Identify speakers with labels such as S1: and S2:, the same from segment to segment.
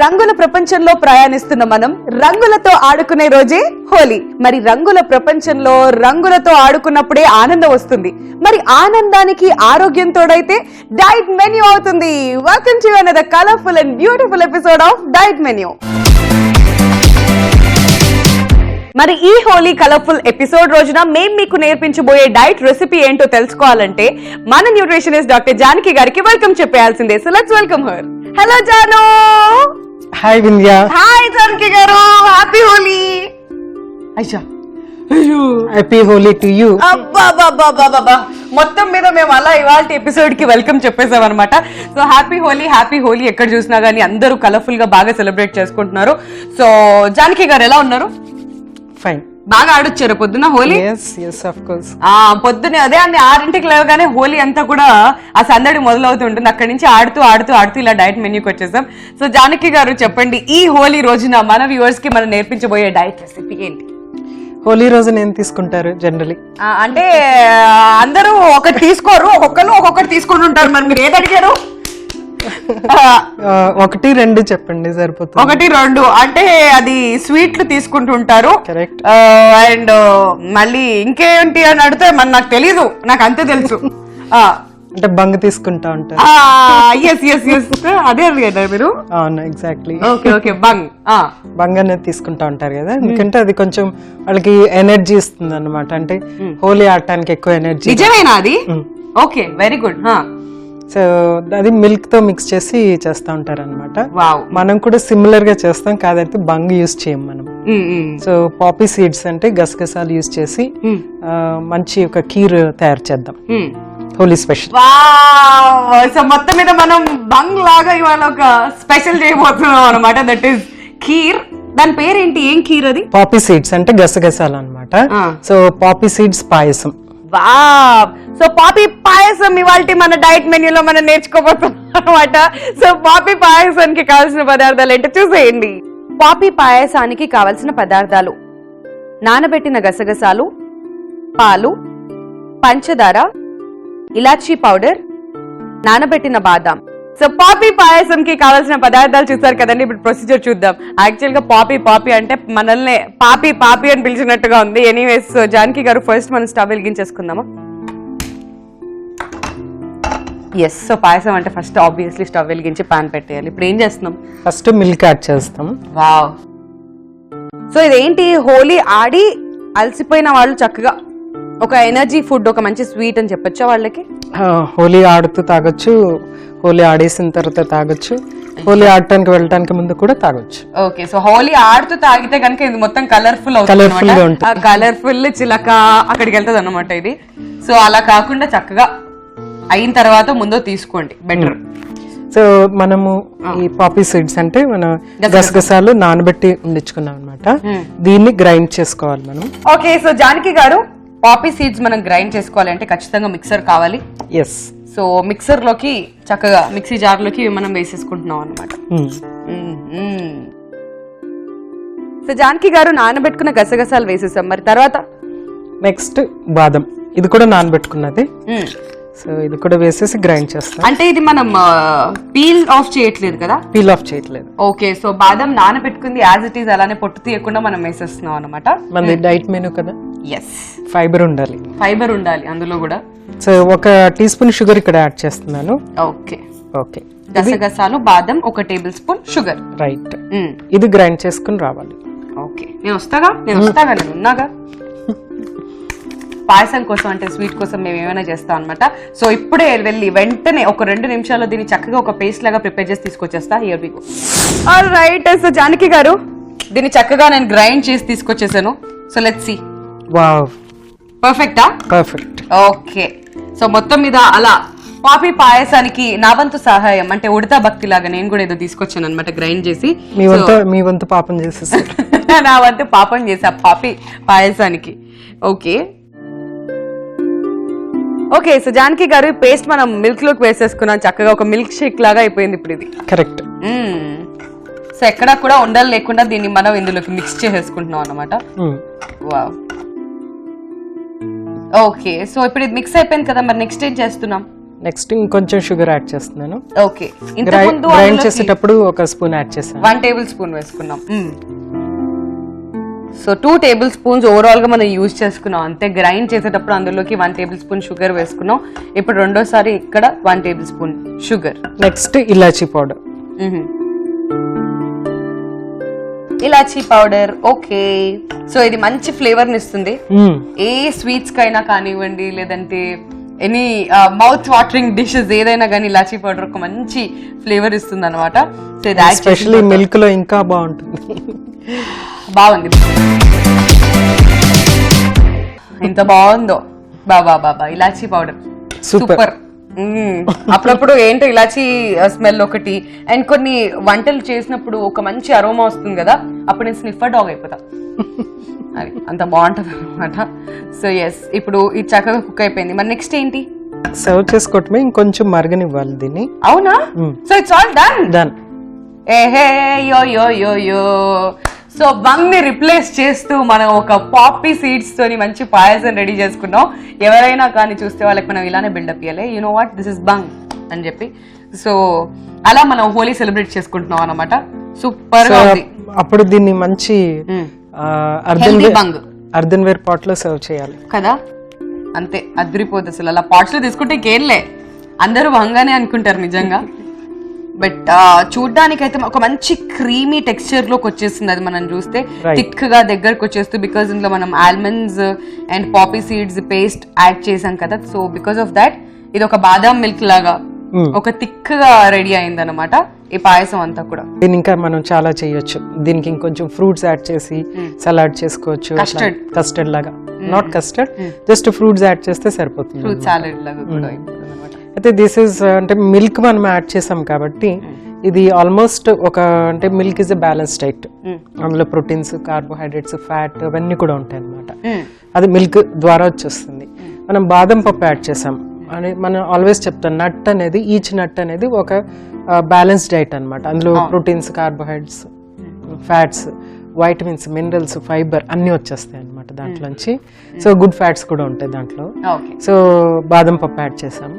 S1: రంగుల ప్రపంచంలో ప్రయాణిస్తున్న మనం రంగులతో ఆడుకునే రోజే హోలీ. మరి రంగుల ప్రపంచంలో రంగులతో ఆడుకున్నప్పుడే ఆనందం వస్తుంది. మరి ఆనందానికి ఆరోగ్యం తోడైతే డైట్ మెన్యూ అవుతుంది. Welcome to another colourful and beautiful episode of diet menu. మరి ఈ హోలీ కలర్ఫుల్ ఎపిసోడ్ రోజున మేము మీకు నేర్పించబోయే డైట్ రెసిపీ ఏంటో తెలుసుకోవాలంటే మన న్యూట్రిషనిస్ట్ డాక్టర్ జానకి గారికి వెల్కమ్ చెప్పాల్సిందే. So let's welcome her. Hello Janu.
S2: Hi Vindhya.
S1: Hi Janaki garu. Happy Holi.
S2: Aisha happy Holi to you.
S1: అబ్బా మొత్తం మీద మేము అలా ఇవాళ ఎపిసోడ్ కి వెల్కమ్ చెప్పేసాం అనమాట. సో హ్యాపీ హోలీ ఎక్కడ చూసినా గానీ అందరూ కలర్ఫుల్ గా బాగా సెలబ్రేట్ చేసుకుంటున్నారు. సో జానకి గారు ఎలా ఉన్నారు?
S2: ఫైన్.
S1: బాగా ఆడొచ్చారు పొద్దున హోలీ? పొద్దునే అదే అండి 6ంటికి లేవగానే హోలీ అంతా కూడా ఆ సందడి మొదలవుతుంటుంది. అక్కడి నుంచి ఆడుతూ ఇలా డైట్ మెన్యూకి వచ్చేసాం. సో జానకి గారు చెప్పండి, ఈ హోలీ రోజున మన వ్యూవర్స్ కి మనం నేర్పించబోయే డైట్ రెసిపీ ఏంటి?
S2: హోలీ రోజున ఏం తీసుకుంటారు జనరలీ?
S1: అంటే అందరూ ఒకటి తీసుకోరు, ఒక్కొక్కరు తీసుకొని ఉంటారు. మరి మీరు ఏది అడిగారు?
S2: 1-2 చెప్పండి సరిపోతుంది.
S1: 1-2 అంటే అది స్వీట్లు తీసుకుంటుంటారు.
S2: కరెక్ట్.
S1: అండ్ మళ్ళీ ఇంకేంటి అని అడిగితే మరి నాకు తెలీదు, నాకు అంతే తెలుసు.
S2: అంటే బంగ్ తీసుకుంటా ఉంటారు.
S1: అదే అడిగారు మీరు?
S2: అవును, ఎగ్జాక్ట్లీ.
S1: ఓకే
S2: బంగ్ అనేది తీసుకుంటా ఉంటారు కదా, ఎందుకంటే అది కొంచెం వాళ్ళకి ఎనర్జీ ఇస్తుంది అనమాట. అంటే హోలీ ఆడటానికి ఎక్కువ ఎనర్జీ.
S1: నిజమేనా అది? Okay, very good.
S2: సో అది మిల్క్ తో మిక్స్ చేసి చేస్తా ఉంటారు అనమాట.
S1: వావ్.
S2: మనం కూడా సిమిలర్ గా చేస్తాం, కాదైతే బంగ్ యూజ్ చేయం మనం. సో పాపీ సీడ్స్ అంటే గసగసాలు యూజ్ చేసి మంచి ఒక కీర్ తయారు చేద్దాం, హోలీ స్పెషల్.
S1: సో మొత్తం మీద మనం బంగ్ లాగా ఇవాళ ఒక స్పెషల్ చేయబోతున్నాం అనమాట. That is kheer. దాని పేరేంటి? ఏం ఖీర్ అది?
S2: పాపీ సీడ్స్ అంటే గసగసాలు అనమాట. సో పాపీ సీడ్స్ పాయసం.
S1: సో పాపీ పాయసం ఇవాళ మన డైట్ మెన్యూలో మనం నేర్చుకోబోతున్నాం అనమాట. సో పాపీ పాయసానికి కావాల్సిన పదార్థాలు ఏంటో చూసేయండి. పాపీ పాయసానికి కావలసిన పదార్థాలు: నానబెట్టిన గసగసాలు, పాలు, పంచదార, ఇలాచీ పౌడర్, నానబెట్టిన బాదాం. సో పాపీ పాయసంకి కావాల్సిన పదార్థాలు చూసారు కదండి. ఇప్పుడు ప్రొసీజర్ చూద్దాం. యాక్చువల్ గా పాపీ అంటే మనల్ని పాపీ అని పిలిచినట్టుగా ఉంది. ఎనీవేస్, జానకి గారు ఫస్ట్ మనం స్టవ్ వెలిగించేసుకుందామా? ఎస్. సో పాయసం అంటే ఫస్ట్ ఆబ్వియస్లీ స్టవ్ వెలిగించి పాన్ పెట్టేయాలి. ఇప్పుడు ఏం చేస్తున్నాం?
S2: ఫస్ట్ మిల్క్ యాడ్ చేస్తాం.
S1: వావ్. సో ఇదేంటి, హోలీ ఆడి అలసిపోయిన వాళ్ళు చక్కగా ఒక ఎనర్జీ ఫుడ్, ఒక మంచి స్వీట్ అని చెప్పొచ్చా వాళ్ళకి?
S2: హోలీ ఆడుతూ తాగొచ్చు, హోలీ ఆడేసిన తర్వాత తాగొచ్చు, హోలీ ఆడటానికి వెళ్ళటానికి ముందు కూడా తాగొచ్చు.
S1: ఓకే. సో హోలీ ఆడుతూ తాగితే కనుక ఇది మొత్తం కలర్ఫుల్ కలర్ఫుల్ చిలక అక్కడికి వెళ్తుంది అన్నమాట ఇది. సో అలా కాకుండా చక్కగా అయిన తర్వాత ముందు తీసుకోండి, బెటర్.
S2: సో మనము ఈ పాపీ సీడ్స్ అంటే మన గసగసాలు నానబెట్టి ఉండించుకున్నాం అనమాట. దీన్ని గ్రైండ్ చేసుకోవాలి మనం.
S1: ఓకే. సో జానకి గారు, పాపీ సీడ్స్ మనం గ్రైండ్ చేసుకోవాలంటే ఖచ్చితంగా మిక్సర్ కావాలి.
S2: ఎస్.
S1: సో మిక్సర్ లోకి చక్కగా మిక్సీ జార్ లోకి మనం వేసేసుకుంటున్నాం అనమాట. సో జానకి గారు, నానబెట్టుకున్న గసగసాలు వేసేసాం, మరి తర్వాత
S2: నెక్స్ట్ బాదం, ఇది కూడా నానబెట్టుకున్నది. సో ఇది కూడా వేసేసి గ్రైండ్ చేస్తాం.
S1: అంటే ఇది మనం పీల్ ఆఫ్ చేయట్లేదు కదా?
S2: పీల్ ఆఫ్ చేయట్లేదు.
S1: ఓకే. సో బాదం నానబెట్టుకుంది యాజ్ ఇట్ ఈస్ అలానే పొట్టు తీయకుండా మనం వేసేస్తున్నాం అనమాట.
S2: మనది డైట్ మెనూ కదా.
S1: ఎస్.
S2: ఫైబర్ ఉండాలి
S1: అందులో కూడా.
S2: సో 1 టీ స్పూన్ షుగర్ ఇక్కడ యాడ్ చేస్తున్నాను.
S1: ఓకే. గసగసాలు, బాదం, 1 టేబుల్ స్పూన్ షుగర్.
S2: రైట్. ఇది గ్రైండ్ చేసుకుని రావాలి.
S1: ఓకే. నేను ఉన్నాగా పాయసం కోసం, అంటే స్వీట్ కోసం మేము ఏమైనా చేస్తాం అనమాట. సో ఇప్పుడే వెళ్ళి వెంటనే ఒక 2 నిమిషాల్లో దీన్ని చక్కగా ఒక పేస్ట్ లాగా ప్రిపేర్ చేసి తీసుకొచ్చేస్తా. Here we go. All right. So Janaki garu, దీన్ని చక్కగా నేను గ్రైండ్ చేసి తీసుకొచ్చేసాను. So let's see.
S2: వావ్.
S1: పర్ఫెక్టా?
S2: పర్ఫెక్ట్.
S1: ఓకే. సో మొత్తం మీద అలా పాపీ పాయసానికి నా వంతు సహాయం అంటే ఉడతా భక్తి లాగా నేను కూడా ఏదో తీసుకొచ్చాను అనమాట, గ్రైండ్ చేసి.
S2: మీ వంతు పాపం చేసేసి
S1: నా వంతు పాపం చేసా పాపీ పాయసానికి. Okay. Okay. So Janaki garu, paste మనం మిల్క్ లోకి వేసేసుకున్నాం, చక్కగా ఒక మిల్క్ షేక్ లాగా అయిపోయింది ఇప్పుడు ఇది.
S2: కరెక్ట్.
S1: సో ఎక్కడా కూడా ఉండలు లేకుండా దీన్ని మనం ఇందులోకి మిక్స్ చేసేసుకుంటున్నాం అనమాట. వావ్. ఓకే. సో ఇప్పుడు ఇది మిక్స్ అయిపోయింది కదా, మరి నెక్స్ట్ ఏం చేస్తున్నాం?
S2: నెక్స్ట్ ఇంకొంచెం షుగర్ యాడ్ చేస్తున్నాను.
S1: ఓకే, ఇంతకు ముందు
S2: గ్రైండ్ చేసేటప్పుడు ఒక స్పూన్ యాడ్ చేస్తాను.
S1: 1 టేబుల్ స్పూన్ వేసుకున్నాం. సో 2 టేబుల్ స్పూన్స్ ఓవరాల్ గా మనం యూజ్ చేసుకున్నాం అంతే. గ్రైండ్ చేసేటప్పుడు అందులోకి 1 టేబుల్ స్పూన్ షుగర్ వేసుకున్నాం. ఇప్పుడు రెండోసారి ఇక్కడ 1 టేబుల్ స్పూన్ షుగర్.
S2: నెక్స్ట్ ఇలాచీ పౌడర్.
S1: ఇలాచీ పౌడర్. ఓకే, సో ఇది మంచి ఫ్లేవర్ ని ఇస్తుంది ఏ స్వీట్స్ కైనా కానివ్వండి, లేదంటే ఎనీ మౌత్ వాటరింగ్ డిషెస్ ఏదైనా కానీ ఇలాచీ పౌడర్ ఒక మంచి ఫ్లేవర్ ఇస్తుంది అనమాట. సో ఇది
S2: ఎస్పెషల్లీ మిల్క్ లో ఇంకా బాగుంటుంది.
S1: బాగుంది, ఎంత బాగుందో. బాబా ఇలాచీ పౌడర్ సూపర్. అప్పుడప్పుడు ఏంటో ఇలాచీ స్మెల్ ఒకటి, అండ్ కొన్ని వంటలు చేసినప్పుడు ఒక మంచి అరోమా వస్తుంది కదా, అప్పుడు నేను స్నిఫర్ డాగ్ అయిపోతా. అది అంత బాగుంటది అనమాట. సో ఎస్, ఇప్పుడు ఇది చక్కగా కుక్ అయిపోయింది. మరి నెక్స్ట్ ఏంటి?
S2: సర్వ్ చేసుకోవటమే, ఇంకొంచెం మరగనివ్వాలి దీన్ని.
S1: అవునా? So it's all done.
S2: Done.
S1: ఏహే యో యో యో యో. సో బంగ్ ని రిప్లేస్ చేస్తూ మనం ఒక పాపీ సీడ్స్ తోని మంచి పాయసం రెడీ చేసుకున్నాం. ఎవరైనా కానీ చూస్తే వాళ్ళకి మనం ఇలానే బిల్డప్ ఇవ్వాలి, you know what, this is bang అని చెప్పి. సో అలా మనం హోలీ సెలబ్రేట్ చేసుకుంటున్నాం అనమాట. సూపర్ గా ఉంది.
S2: అప్పుడు దీన్ని మంచి అర్ధన్వేర్ పాట్ లో సర్వ్ చేయాలి
S1: కదా, అంతే అదిరిపోద్ది అసలు. అలా పాట్స్ లో తీసుకుంటే ఇంకేంలే, అందరూ బంగానే అనుకుంటారు నిజంగా. బట్ చూడ్డానికి అయితే ఒక మంచి క్రీమీ టెక్స్చర్ లోకి వచ్చేస్తుంది అది మనం చూస్తే. థిక్ గా దగ్గరకు వచ్చేస్తూ, బికాస్ ఇందులో మనం almonds and poppy seeds paste add చేసాం కదా. సో బికాస్ ఆఫ్ దాట్ ఇది ఒక బాదాం మిల్క్ లాగా ఒక థిక్ గా రెడీ అయింది అనమాట ఈ పాయసం అంతా కూడా.
S2: దీని ఇంకా మనం చాలా చేయొచ్చు. దీనికి ఇంకొంచెం ఫ్రూట్స్ యాడ్ చేసి సలాడ్ చేసుకోవచ్చు. కస్టర్డ్ లాగా, not custard, just fruits add చేస్తే సరిపోతుంది.
S1: ఫ్రూట్ సాలెడ్ లాగా కూడా అనమాట.
S2: అయితే దిస్ ఇస్ అంటే మిల్క్ మనం యాడ్ చేసాం కాబట్టి ఇది ఆల్మోస్ట్ ఒక అంటే milk is a balance diet. అందులో ప్రోటీన్స్, కార్బోహైడ్రేట్స్, ఫ్యాట్ అవన్నీ కూడా ఉంటాయి అనమాట. అది మిల్క్ ద్వారా వచ్చేస్తుంది. మనం బాదం పప్పు యాడ్ చేసాం అని మనం ఆల్వేస్ చెప్తాం, నట్ అనేది, ఈచ్ నట్ అనేది ఒక బ్యాలెన్స్ డైట్ అనమాట. అందులో proteins, carbohydrates, fats, vitamins, minerals, fibre అన్ని వచ్చేస్తాయి అనమాట దాంట్లోంచి. సో గుడ్ ఫ్యాట్స్ కూడా ఉంటాయి దాంట్లో. సో బాదం పప్పు యాడ్ చేసాం.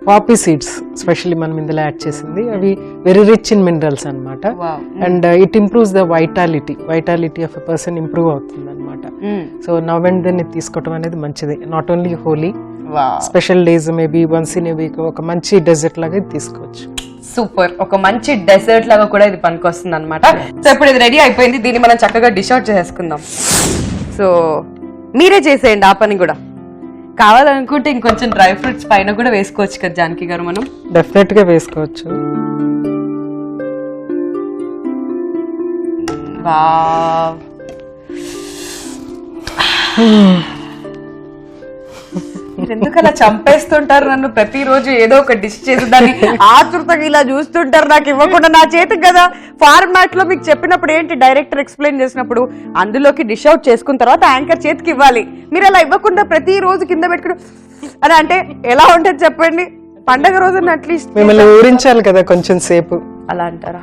S2: పాపీ సీడ్స్ స్పెషల్లీ మనం ఇందులో యాడ్ చేసింది, అవి వెరీ రిచ్ ఇన్ మినరల్స్ అనమాట. And it improves the vitality of a person improve అవుతుంది అనమాట. సో నవ్ అండ్ దెన్ ఇది తీసుకోవడం అనేది మంచిది. Not only Holi, special days, maybe once in a week ఒక మంచి డెజర్ట్ లాగా ఇది తీసుకోవచ్చు.
S1: సూపర్, ఒక మంచి డెజర్ట్ లాగా కూడా ఇది పనికొస్తుంది అనమాట. సో ఇప్పుడు ఇది రెడీ అయిపోయింది, దీన్ని మనం చక్కగా డిష్ అవుట్ చేసుకుందాం. సో మీరే చేసేయండి ఆ పని కూడా. కావాలనుకుంటే ఇంకొంచెం డ్రై ఫ్రూట్స్ పైన కూడా వేసుకోవచ్చు కదా జానకి గారు. మనం
S2: డెఫినెట్ గా వేసుకోవచ్చు.
S1: మీరు ఎందుకు అలా చంపేస్తుంటారు నన్ను? ప్రతిరోజు ఏదో ఒక డిష్ చేసి దాన్ని ఆతృతగా ఇలా చూస్తుంటారు, నాకు ఇవ్వకుండా. నా చేతికి కదా ఫార్మాట్ లో మీకు చెప్పినప్పుడు ఏంటి, డైరెక్టర్ ఎక్స్ప్లెయిన్ చేసినప్పుడు అందులోకి డిష్ అవుట్ చేసుకున్న తర్వాత యాంకర్ చేతికి ఇవ్వాలి. మీరు అలా ఇవ్వకుండా ప్రతి రోజు కింద పెట్టుకుని అని అంటే ఎలా ఉంటుంది చెప్పండి? పండగ రోజు అట్లీస్ట్
S2: మిమ్మల్ని ఊరించాలి కదా కొంచెం సేపు.
S1: అలా అంటారా?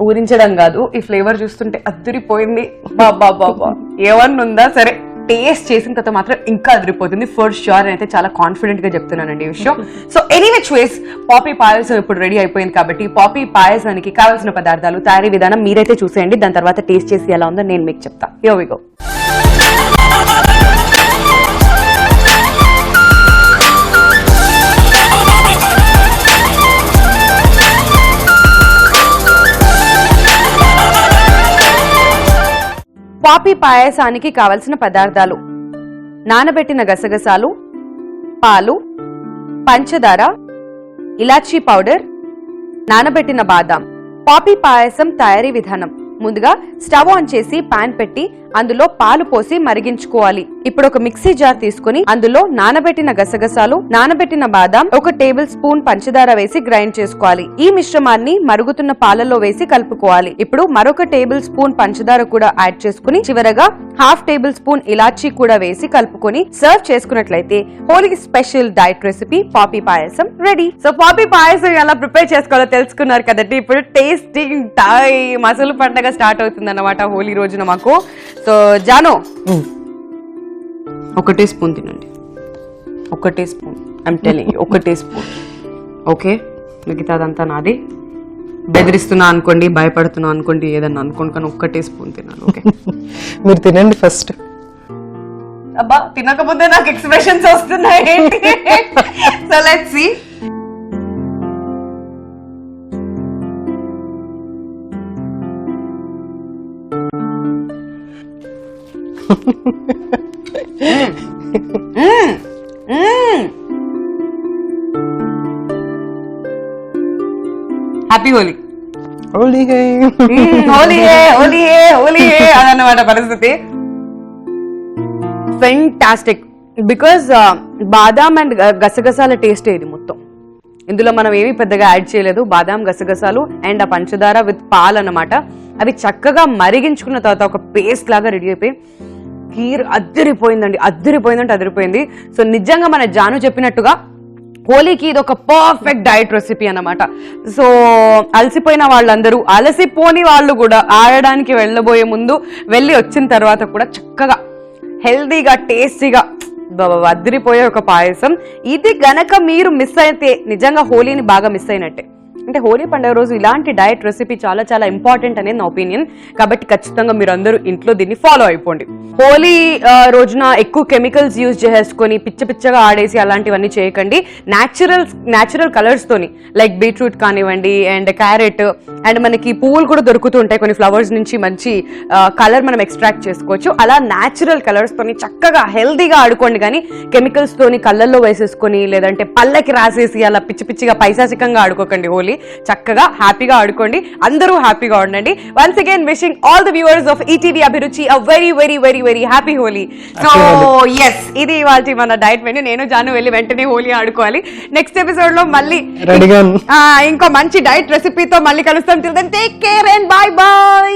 S1: ఊరించడం కాదు, ఈ ఫ్లేవర్ చూస్తుంటే అదిరిపోయింది. బాబా బాబా ఏమన్నా ఉందా? సరే, టేస్ట్ చేసిన తర్వాత మాత్రం ఇంకా అదిరిపోతుంది ఫర్ ష్యూర్. అయితే చాలా కాన్ఫిడెంట్ గా చెప్తున్నానండి ఈ విషయం. సో ఎనీవే చూస్, పాపీ పాయసం ఇప్పుడు రెడీ అయిపోయింది కాబట్టి పాపీ పాయసానికి కావాల్సిన పదార్థాలు, తయారీ విధానం మీరైతే చూసేయండి. దాని తర్వాత టేస్ట్ చేసి ఎలా ఉందో నేను మీకు చెప్తా. Here we go. పాపీ పాయసానికి కావలసిన పదార్థాలు: నానబెట్టిన గసగసాలు, పాలు, పంచదార, ఇలాచీ పౌడర్, నానబెట్టిన బాదాం. పాపీ పాయసం తయారీ విధానం: ముందుగా స్టవ్ ఆన్ చేసి పాన్ పెట్టి అందులో పాలు పోసి మరిగించుకోవాలి. ఇప్పుడు ఒక మిక్సీ జార్ తీసుకుని అందులో నానబెట్టిన గసగసాలు, నానబెట్టిన బాదాం, 1 టేబుల్ స్పూన్ పంచదార వేసి గ్రైండ్ చేసుకోవాలి. ఈ మిశ్రమాన్ని మరుగుతున్న పాలలో వేసి కలుపుకోవాలి. ఇప్పుడు మరొక టేబుల్ స్పూన్ పంచదార కూడా యాడ్ చేసుకుని చివరగా 1/2 టేబుల్ స్పూన్ ఇలాచీ కూడా వేసి కలుపుకొని సర్వ్ చేసుకున్నట్లయితే Holi special diet recipe poppy payasam ready. So poppy payasam ఎలా ప్రిపేర్ చేసుకోవాలో తెలుసుకున్నారు కదండి. ఇప్పుడు టేస్టింగ్ టైం, అసలు పండగ స్టార్ట్ అవుతుంది అన్నమాట హోలీ రోజున మాకు. సో జానో 1 టీ స్పూన్ తినండి, 1 టీ స్పూన్. ఐమ్ టెలింగ్, ఒకటే స్పూన్. ఓకే, మిగతాదంతా నాది. బెదిరిస్తున్నా అనుకోండి, భయపడుతున్నా అనుకోండి, ఏదన్నా అనుకోండి, కానీ ఒక్కటే స్పూన్ తినాలి. ఓకే,
S2: మీరు తినండి ఫస్ట్.
S1: అబ్బా, తినకపోతే నాకు ఎక్స్ప్రెషన్స్ వస్తున్నాయి. So let's see. Happy Holi.
S2: Holi
S1: Holi Holi Holi అదన్నమాట పరిస్థితి. ఫెంటాస్టిక్, బికాస్ బాదాం అండ్ గసగసాల టేస్ట్ ఇది మొత్తం. ఇందులో మనం ఏమి పెద్దగా యాడ్ చేయలేదు. బాదాం, గసగసాలు అండ్ ఆ పంచదార విత్ పాలు అన్నమాట. అవి చక్కగా మరిగించుకున్న తర్వాత ఒక పేస్ట్ లాగా రెడీ అయిపోయి కీర్ అదిరిపోయిందండి, అదిరిపోయిందంటే అదిరిపోయింది. సో నిజంగా మన జాను చెప్పినట్టుగా హోలీకి ఇది ఒక పర్ఫెక్ట్ డైట్ రెసిపీ అన్నమాట. సో అలసిపోయిన వాళ్ళందరూ, అలసిపోని వాళ్ళు కూడా ఆడడానికి వెళ్ళబోయే ముందు, వెళ్ళి వచ్చిన తర్వాత కూడా చక్కగా హెల్దీగా టేస్టీగా అదిరిపోయే ఒక పాయసం ఇది. గనక మీరు మిస్ అయితే నిజంగా హోలీని బాగా మిస్ అయినట్టే. అంటే హోలీ పండుగ రోజు ఇలాంటి డైట్ రెసిపీ చాలా చాలా ఇంపార్టెంట్ అనేది నా ఒపీనియన్. కాబట్టి ఖచ్చితంగా మీరు అందరూ ఇంట్లో దీన్ని ఫాలో అయిపోండి. హోలీ రోజున ఎక్కువ కెమికల్స్ యూజ్ చేసుకొని పిచ్చగా ఆడేసి అలాంటివన్నీ చేయకండి. న్యాచురల్ కలర్స్ తోని, లైక్ బీట్రూట్ కానివ్వండి అండ్ క్యారెట్ అండ్ మనకి పువ్వులు కూడా దొరుకుతూ ఉంటాయి. కొన్ని ఫ్లవర్స్ నుంచి మంచి కలర్ మనం ఎక్స్ట్రాక్ట్ చేసుకోవచ్చు. అలా న్యాచురల్ కలర్స్ తోని చక్కగా హెల్దీగా ఆడుకోండి. కానీ కెమికల్స్ తోని కళ్ళల్లో వేసేసుకొని లేదంటే పళ్ళకి రాసేసి అలా పిచ్చిగా పైశాచికంగా ఆడుకోకండి. హోలీ చక్కగా హ్యాపీగా ఆడుకోండి, అందరూ హ్యాపీగా ఉండండి. Once again wishing all the viewers of ETV Abhiruchi a very very very very happy Holi. So yes, ఇది ఇవాల్టి మన డైట్ మెన్యూ. నేను జాను వెళ్ళి వెంటనే హోలీ ఆడుకోవాలి. నెక్స్ట్ ఎపిసోడ్ లో మళ్ళీ ఇంకో మంచి డైట్ రెసిపీతో మళ్ళీ కలుస్తాం. Till then take care and bye by.